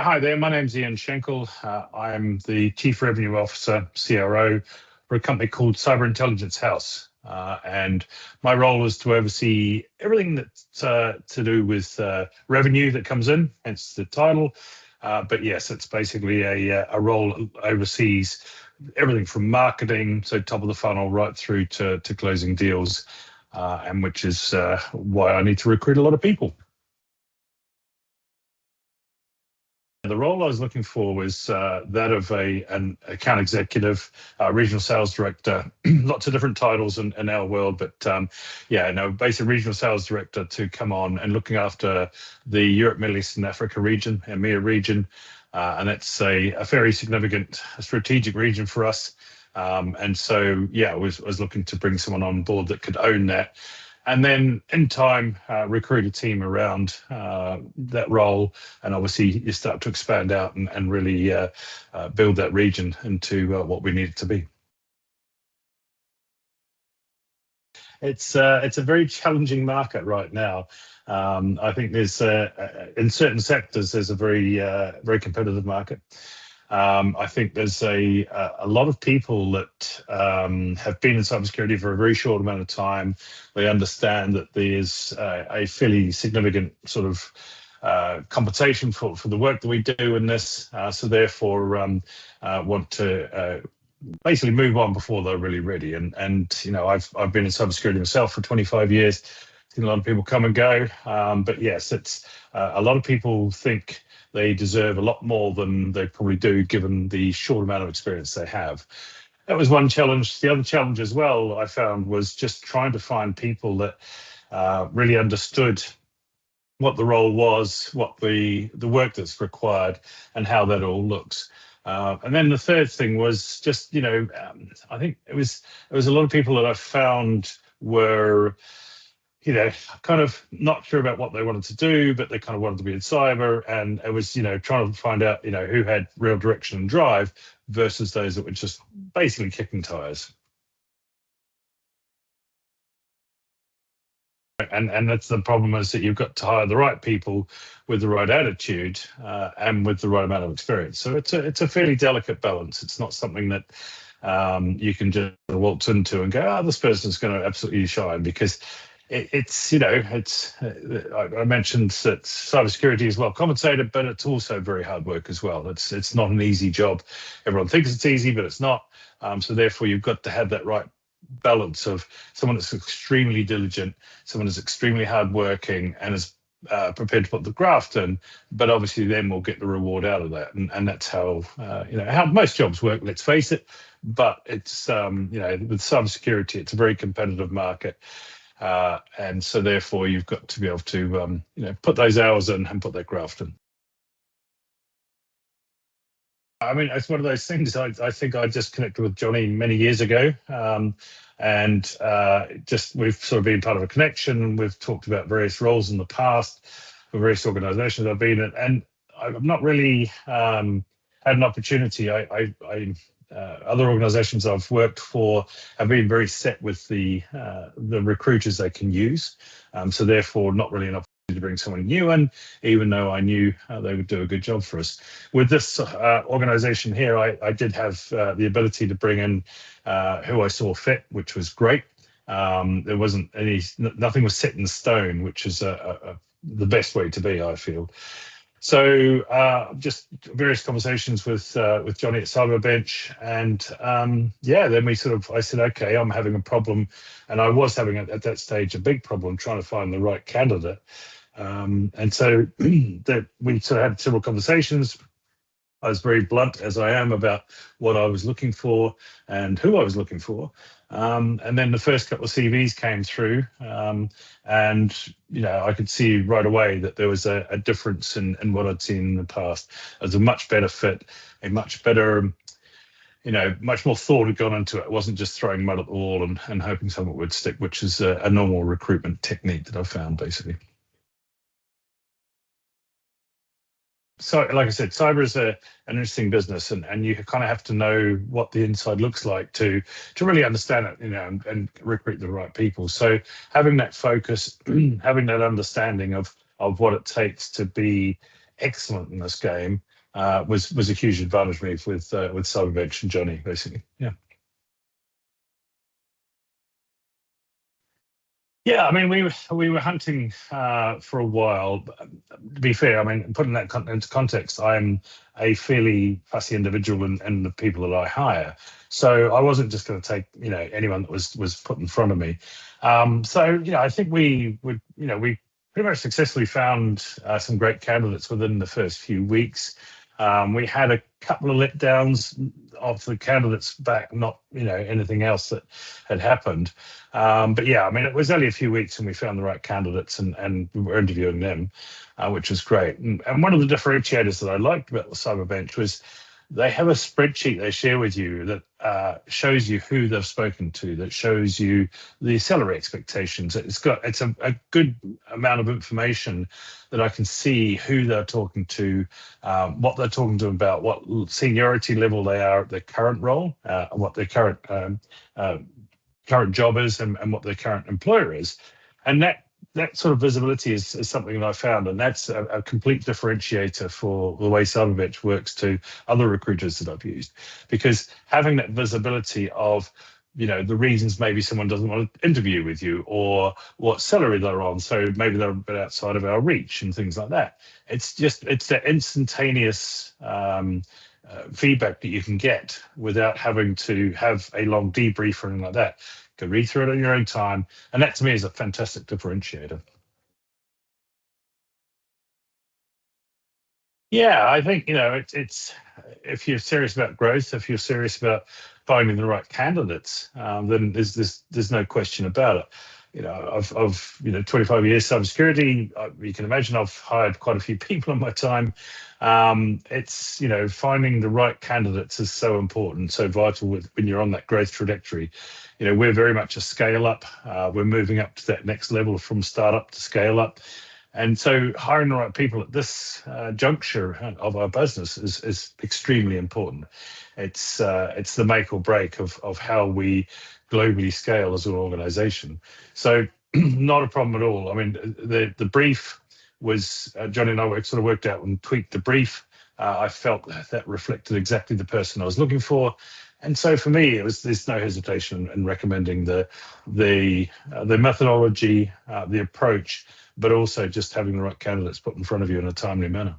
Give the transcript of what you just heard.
Hi there, my name's Ian Schenkel. I'm the Chief Revenue Officer, CRO, for a company called Cyber Intelligence House. And my role is to oversee everything that's to do with revenue that comes in, hence the title. But yes, it's basically a role that oversees everything from marketing, so top of the funnel, right through to closing deals, and which is why I need to recruit a lot of people. The role I was looking for was that of an account executive, regional sales director, lots of different titles in our world, but basically regional sales director to come on and looking after the Europe, Middle East and Africa region, EMEA region. And that's a very significant strategic region for us. And so, I was looking to bring someone on board that could own that. And then in time, recruit a team around that role. And obviously you start to expand out and really build that region into what we need it to be. It's a very challenging market right now. I think there's in certain sectors, there's a very competitive market. I think there's a lot of people that have been in cybersecurity for a very short amount of time. They understand that there's a fairly significant sort of compensation for the work that we do in this. So therefore, want to basically move on before they're really ready. And you know, I've been in cybersecurity myself for 25 years. Seen a lot of people come and go. But yes, it's a lot of people think they deserve a lot more than they probably do, given the short amount of experience they have. That was one challenge. The other challenge as well I found was just trying to find people that really understood what the role was, what the work that's required, and how that all looks. And then the third thing was just, I think it was a lot of people that I found were, kind of not sure about what they wanted to do, but they kind of wanted to be in cyber. And it was, trying to find out, who had real direction and drive versus those that were just basically kicking tires. And that's the problem, is that you've got to hire the right people with the right attitude and with the right amount of experience. So it's a fairly delicate balance. It's not something that you can just waltz into and go, this person's going to absolutely shine, because I mentioned that cybersecurity is well compensated, but it's also very hard work as well. It's not an easy job. Everyone thinks it's easy, but it's not. So therefore, you've got to have that right balance of someone that's extremely diligent, someone that's extremely hardworking, and is prepared to put the graft in, but obviously then we'll get the reward out of that. And that's how how most jobs work, let's face it. But it's with cybersecurity, it's a very competitive market. And so therefore you've got to be able to put those hours in and put that graft in. I mean, it's one of those things. I think I just connected with Johnny many years ago, and just we've sort of been part of a connection. We've talked about various roles in the past for various organisations I've been in, and I've not really had an opportunity. Other organisations I've worked for have been very set with the recruiters they can use, so therefore not really an opportunity to bring someone new in, even though I knew they would do a good job for us. With this organisation here, I did have the ability to bring in who I saw fit, which was great. There wasn't nothing was set in stone, which is the best way to be, I feel. So just various conversations with Johnny at Cyberbench, and then I said, okay, I'm having a problem, and I was having at that stage a big problem trying to find the right candidate. And so that we sort of had several conversations. I was very blunt, as I am, about what I was looking for and who I was looking for. And then the first couple of CVs came through, and I could see right away that there was a difference in what I'd seen in the past. It was a much better fit, a much better, much more thought had gone into it. It wasn't just throwing mud at the wall and hoping someone would stick, which is a normal recruitment technique that I've found, basically. So, like I said, cyber is an interesting business, and you kind of have to know what the inside looks like to really understand it, and recruit the right people. So, having that focus, having that understanding of what it takes to be excellent in this game, was a huge advantage for me with Cyberbench and Johnny, basically. Yeah. Yeah, I mean, we were hunting for a while. To be fair, I mean, putting that into context, I'm a fairly fussy individual in the people that I hire. So I wasn't just going to take anyone that was put in front of me. So I think we pretty much successfully found some great candidates within the first few weeks. We had a couple of letdowns of the candidates back, not anything else that had happened. But yeah, I mean, it was only a few weeks and we found the right candidates and we were interviewing them, which was great. And one of the differentiators that I liked about the Cyberbench was they have a spreadsheet they share with you that shows you who they've spoken to, that shows you the salary expectations. It's a good amount of information that I can see who they're talking to, what they're talking to about, what seniority level they are at their current role, what their current job is, and what their current employer is. And that sort of visibility is something that I found, and that's a complete differentiator for the way Cyberbench works to other recruiters that I've used, because having that visibility of the reasons maybe someone doesn't want to interview with you, or what salary they're on, so maybe they're a bit outside of our reach and things like that. It's that instantaneous feedback that you can get without having to have a long debrief or anything like that. You can read through it on your own time, and that to me is a fantastic differentiator. Yeah, I think it's if you're serious about growth, if you're serious about finding the right candidates, then there's no question about it. I've 25 years cybersecurity. You can imagine I've hired quite a few people in my time. It's finding the right candidates is so important, so vital when you're on that growth trajectory. We're very much a scale up. We're moving up to that next level from startup to scale up. And so hiring the right people at this juncture of our business is extremely important. It's the make or break of how we globally scale as an organization. So not a problem at all. I mean, the brief was Johnny and I sort of worked out and tweaked the brief. I felt that reflected exactly the person I was looking for. And so for me, there's no hesitation in recommending the methodology, the approach, but also just having the right candidates put in front of you in a timely manner.